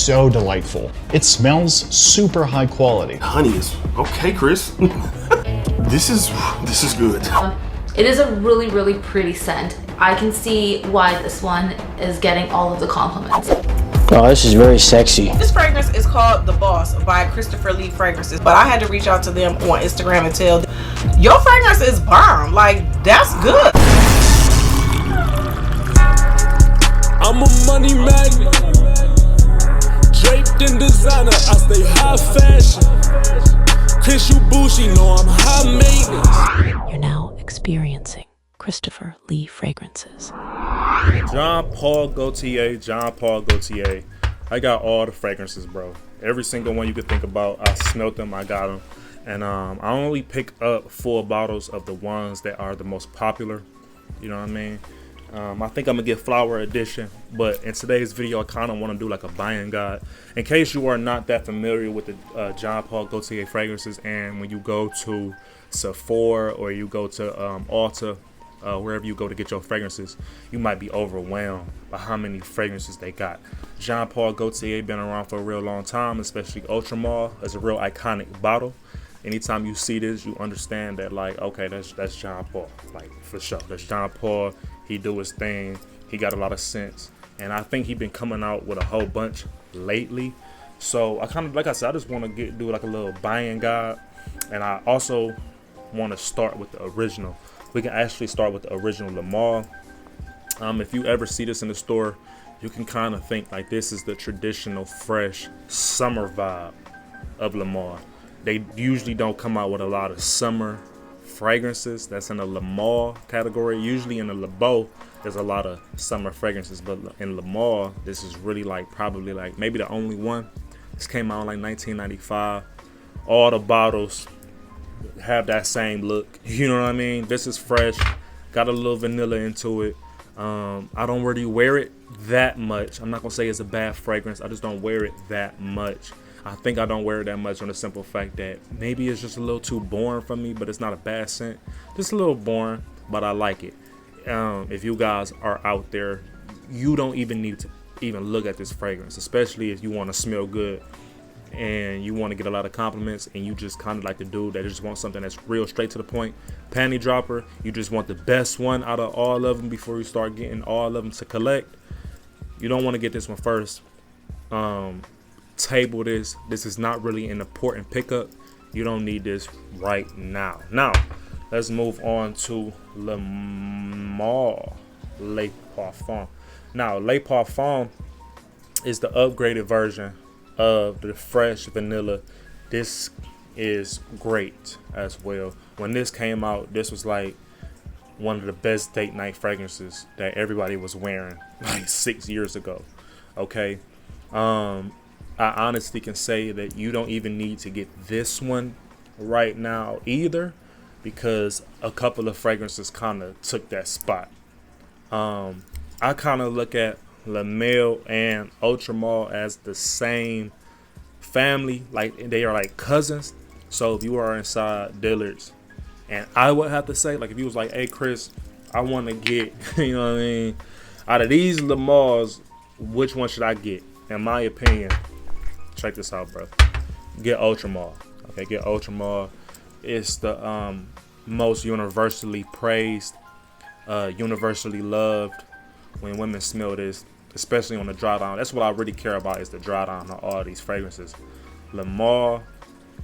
so delightful. It smells super high quality. Honey is okay, Chris. This is good. It is a really, really pretty scent. I can see why this one is getting all of the compliments. Oh, this is very sexy. This fragrance is called The Boss by Christopher Lee Fragrances, but I had to reach out to them on Instagram and tell them, your fragrance is bomb. Like, that's good. I'm a money magnet, draped in designer, I stay high fashion. Chris, you bougie, know I'm high maintenance. You're now experiencing Christopher Lee Fragrances. Jean Paul Gaultier. I got all the fragrances, bro. Every single one you could think about, I smelt them, I got them. And I only pick up full bottles of the ones that are the most popular. You know what I mean? I think I'm gonna get flower edition, but in today's video I kind of want to do like a buying guide in case you are not that familiar with the Jean Paul Gaultier fragrances. And when you go to Sephora or you go to Ulta, wherever you go to get your fragrances, you might be overwhelmed by how many fragrances they got. Jean Paul Gaultier been around for a real long time, especially Ultramar is a real iconic bottle. Anytime you see this, you understand that, like, okay, that's Jean Paul, like, for sure. That's Jean Paul. He do his thing. He got a lot of sense, and I think he been coming out with a whole bunch lately. So I kind of, like I said, I just want to do like a little buying guide, and I also want to start with the original. We can actually start with the original Lamar. If you ever see this in the store, you can kind of think like this is the traditional fresh summer vibe of Lamar. They usually don't come out with a lot of summer fragrances that's in the Lamar category. Usually in the Le Beau, there's a lot of summer fragrances, but in Lamar, this is really like probably like maybe the only one. This came out in like 1995. All the bottles have that same look. You know what I mean? This is fresh, got a little vanilla into it. I don't really wear it that much. I'm not gonna say it's a bad fragrance. I just don't wear it that much. I think I don't wear it that much on the simple fact that maybe it's just a little too boring for me, but it's not a bad scent. Just a little boring, but I like it. If you guys are out there, you don't even need to even look at this fragrance, especially if you want to smell good and you want to get a lot of compliments and you just kind of like the dude that just wants something that's real straight to the point, panty dropper. You just want the best one out of all of them before you start getting all of them to collect. You don't want to get this one first. Table this. This is not really an important pickup. You don't need this right now. Now, let's move on to Lamar Le Parfum. Now, Le Parfum is the upgraded version of the fresh vanilla. This is great as well. When this came out, this was like one of the best date night fragrances that everybody was wearing like 6 years ago. Okay. I honestly can say that you don't even need to get this one right now either, because a couple of fragrances kind of took that spot. I kind of look at La Mer and Ultramar as the same family, like they are like cousins. So if you are inside Dillard's, and I would have to say, like, if you was like, hey Chris, I want to get, you know what I mean, out of these Lamars, which one should I get? In my opinion, check this out, bro. Get Ultramar. Okay, get Ultramar. It's the most universally praised, universally loved. When women smell this, especially on the dry down, that's what I really care about, is the dry down of all these fragrances. Lamar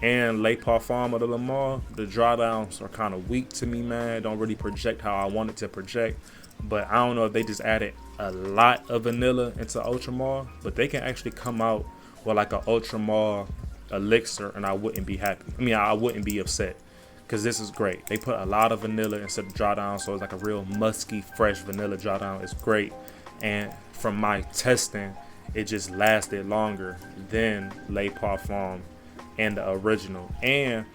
and Le Parfum of the Lamar, the dry downs are kind of weak to me, man. Don't really project how I want it to project. But I don't know if they just added a lot of vanilla into Ultramar, but they can actually come out with like an Ultramar elixir, and I wouldn't be happy. I mean, I wouldn't be upset, because this is great. They put a lot of vanilla instead of dry down, so it's like a real musky, fresh vanilla dry down. It's great, and from my testing, it just lasted longer than Le Parfum and the original. And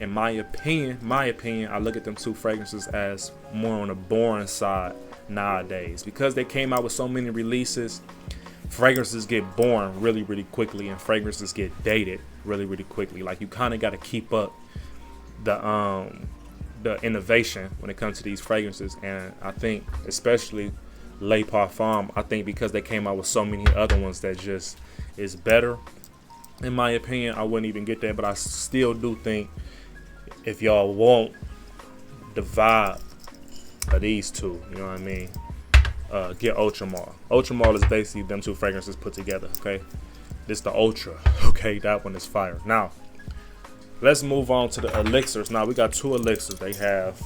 in my opinion, I look at them two fragrances as more on the boring side nowadays, because they came out with so many releases. Fragrances get boring really, really quickly, and fragrances get dated really, really quickly. Like, you kind of got to keep up the innovation when it comes to these fragrances. And I think especially Le Parfum, I think because they came out with so many other ones that just, is better. In my opinion, I wouldn't even get that, but I still do think if y'all want the vibe of these two, you know what I mean, get Ultramar. Ultramar is basically them two fragrances put together, okay? This the Ultra, okay? That one is fire. Now, let's move on to the elixirs. Now, we got two elixirs. They have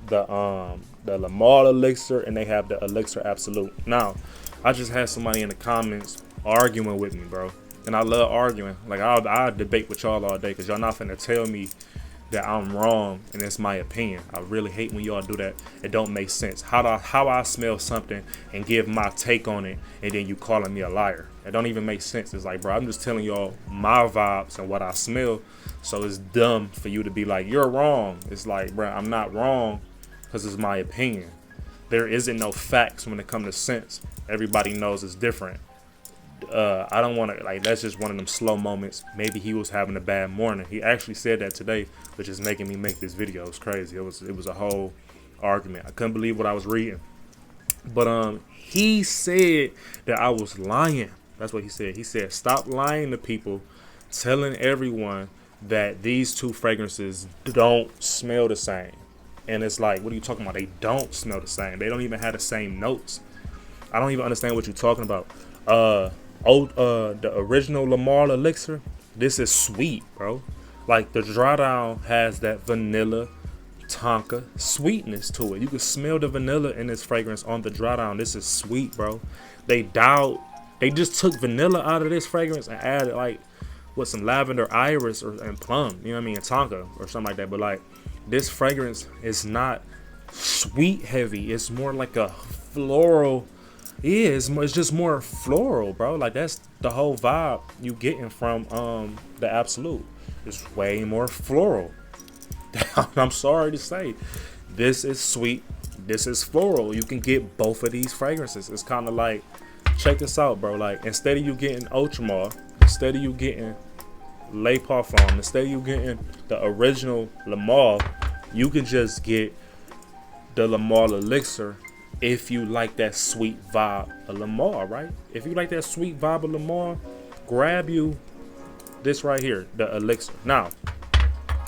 the Lamar elixir and they have the Elixir Absolute. Now, I just had somebody in the comments arguing with me, bro. And I love arguing. Like, I'll debate with y'all all day because y'all not finna tell me that I'm wrong and it's my opinion. I really hate when y'all do that. It don't make sense. How I smell something and give my take on it and then you calling me a liar. It don't even make sense. It's like, bro, I'm just telling y'all my vibes and what I smell. So it's dumb for you to be like, you're wrong. It's like, bro, I'm not wrong because it's my opinion. There isn't no facts when it comes to sense. Everybody knows it's different. I don't want to, like, that's just one of them slow moments. Maybe he was having a bad morning. He actually said that today, which is making me make this video. It's crazy. It was a whole argument. I couldn't believe what I was reading. But he said that I was lying. That's what he said. He said, stop lying to people, telling everyone that these two fragrances don't smell the same. And it's like, what are you talking about? They don't smell the same. They don't even have the same notes. I don't even understand what you're talking about. The original Lamar elixir, this is sweet, bro. Like, the dry down has that vanilla tonka sweetness to it. You can smell the vanilla in this fragrance on the dry down. This is sweet, bro. They just took vanilla out of this fragrance and added, like, what, some lavender iris and plum, you know what I mean, and tonka or something like that. But like, this fragrance is not sweet heavy. It's more like a floral. Yeah, it's just more floral, bro. Like, that's the whole vibe you getting from the Absolute. It's way more floral. I'm sorry to say, this is sweet, this is floral. You can get both of these fragrances. It's kind of like, check this out, bro. Like, instead of you getting Ultramar, instead of you getting Le Parfum, instead of you getting the original Lamar, you can just get the Lamar elixir. If you like that sweet vibe of Lamar, right? If you like that sweet vibe of Lamar, grab you this right here, the elixir. Now,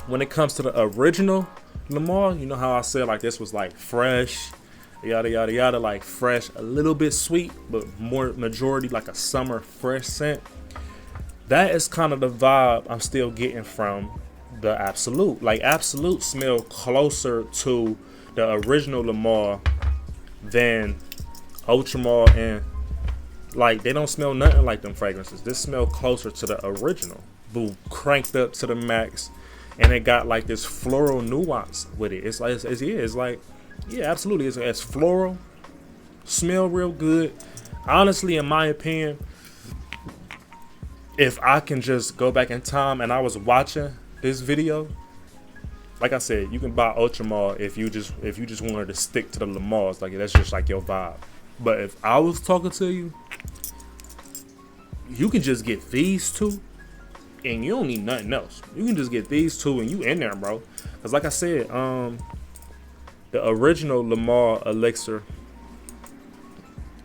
when it comes to the original Lamar, you know how I said, like, this was like fresh, yada yada yada, like fresh, a little bit sweet, but more majority like a summer fresh scent. That is kind of the vibe I'm still getting from the Absolute. Like, Absolute smell closer to the original Lamar than Ultramar, and like, they don't smell nothing like them fragrances. This smell closer to the original. Boom, cranked up to the max, and it got like this floral nuance with it. It's like, yeah, absolutely. It's floral, smell real good. Honestly, in my opinion, if I can just go back in time and I was watching this video, like I said, you can buy Ultramar if you just wanted to stick to the Lamars. Like, that's just like your vibe. But if I was talking to you, you can just get these two and you don't need nothing else. You can just get these two and you in there, bro. Because like I said, the original Lamar elixir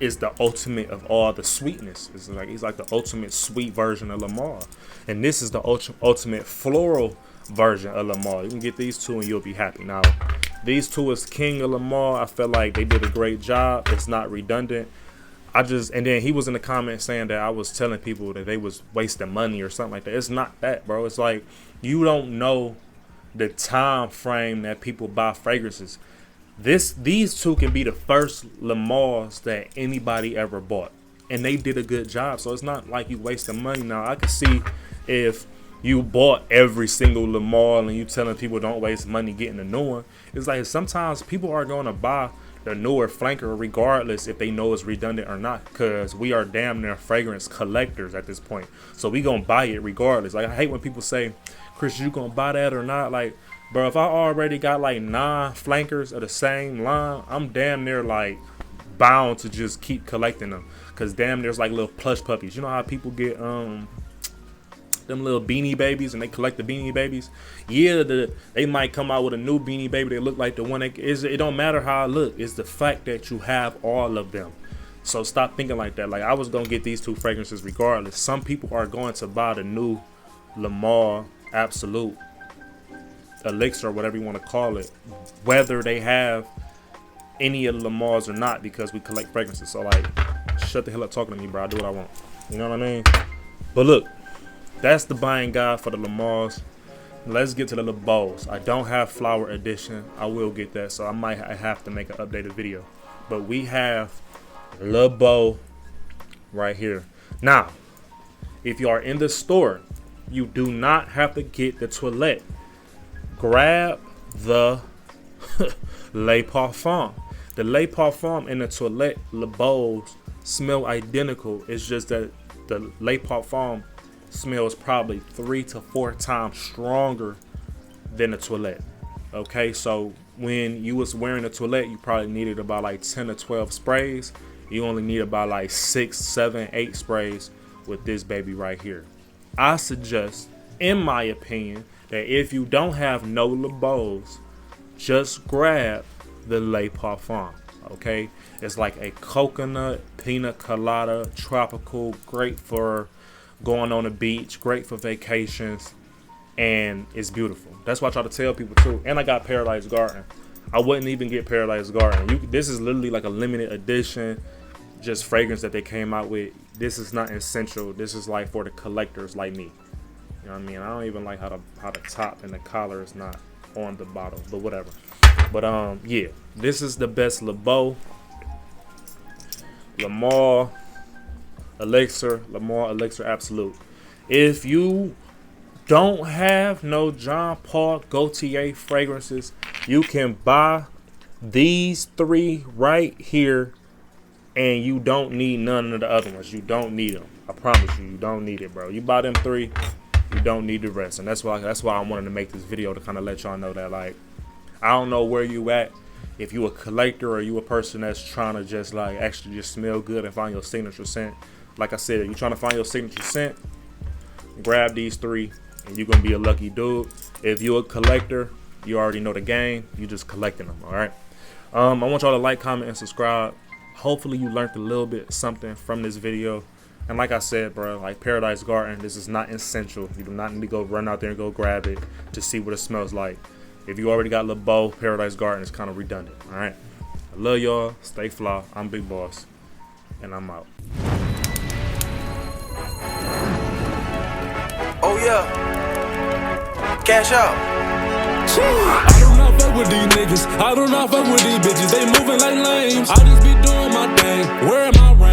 is the ultimate of all the sweetness. It's like the ultimate sweet version of Lamar. And this is the ultimate floral version of Lamar. You can get these two and you'll be happy. Now, these two is King of Lamar. I felt like they did a great job. It's not redundant. And then he was in the comments saying that I was telling people that they was wasting money or something like that. It's not that, bro. It's like, you don't know the time frame that people buy fragrances. These two can be the first Lamars that anybody ever bought, and they did a good job. So it's not like you wasting money. Now, I could see if you bought every single Lamar and you telling people don't waste money getting a new one. It's like, sometimes people are going to buy the newer flanker regardless if they know it's redundant or not, because we are damn near fragrance collectors at this point. So we gonna buy it regardless. Like, I hate when people say, Chris, you gonna buy that or not? Like, bro, if I already got like 9 flankers of the same line, I'm damn near like bound to just keep collecting them, because damn there's like little plush puppies. You know how people get them little beanie babies and they collect the beanie babies? Yeah, they might come out with a new beanie baby. They look like the one that is. It don't matter how I look. It's the fact that you have all of them. So stop thinking like that. Like, I was gonna get these two fragrances regardless. Some people are going to buy the new Lamar Absolute Elixir, or whatever you want to call it, whether they have any of the Lamars or not, because we collect fragrances. So like, shut the hell up talking to me, bro. I do what I want. You know what I mean? But look, that's the buying guide for the Lamars. Let's get to the Le Beaux. I don't have flower edition. I will get that, so I have to make an updated video. But we have Le Beaux right here. Now, if you are in the store, you do not have to get the toilette. Grab the Le Parfum. The Le Parfum and the Toilette Le Beaux smell identical. It's just that the Le Parfum smells probably 3 to 4 times stronger than the Toilette. Okay, so when you was wearing the Toilette, you probably needed about like 10 to 12 sprays. You only need about like 6, 7, 8 sprays with this baby right here. I suggest, in my opinion, that if you don't have no Le Beaux, just grab the Le Parfum. Okay, it's like a coconut pina colada, tropical, great for going on the beach, great for vacations, and it's beautiful. That's why I try to tell people too. And I got Paradise Garden. I wouldn't even get Paradise Garden. This is literally like a limited edition, just fragrance that they came out with. This is not essential. This is like for the collectors like me. You know what I mean? I don't even like how the top and the collar is not on the bottle, but whatever. But yeah, this is the best Le Beaux, Lamar Elixir Absolute. If you don't have no Jean Paul Gaultier fragrances, you can buy these 3 right here, and you don't need none of the other ones. You don't need them. I promise you, you don't need it, bro. You buy them 3, you don't need the rest. And that's why I wanted to make this video, to kind of let y'all know that, like, I don't know where you at. If you a collector or you a person that's trying to just like actually just smell good and find your signature scent. Like I said, if you're trying to find your signature scent, grab these 3 and you're gonna be a lucky dude. If you're a collector, you already know the game. You just collecting them, all right? I want y'all to like, comment, and subscribe. Hopefully you learned a little bit something from this video. And like I said, bro, like Paradise Garden, this is not essential. You do not need to go run out there and go grab it to see what it smells like. If you already got Le Beaux, Paradise Garden is kind of redundant, all right? I love y'all. Stay fly. I'm Big Boss, and I'm out. Oh, yeah. Cash out. I do not fuck with these niggas. I do not fuck with these bitches. They moving like lames. I just be doing my thing. Where am I?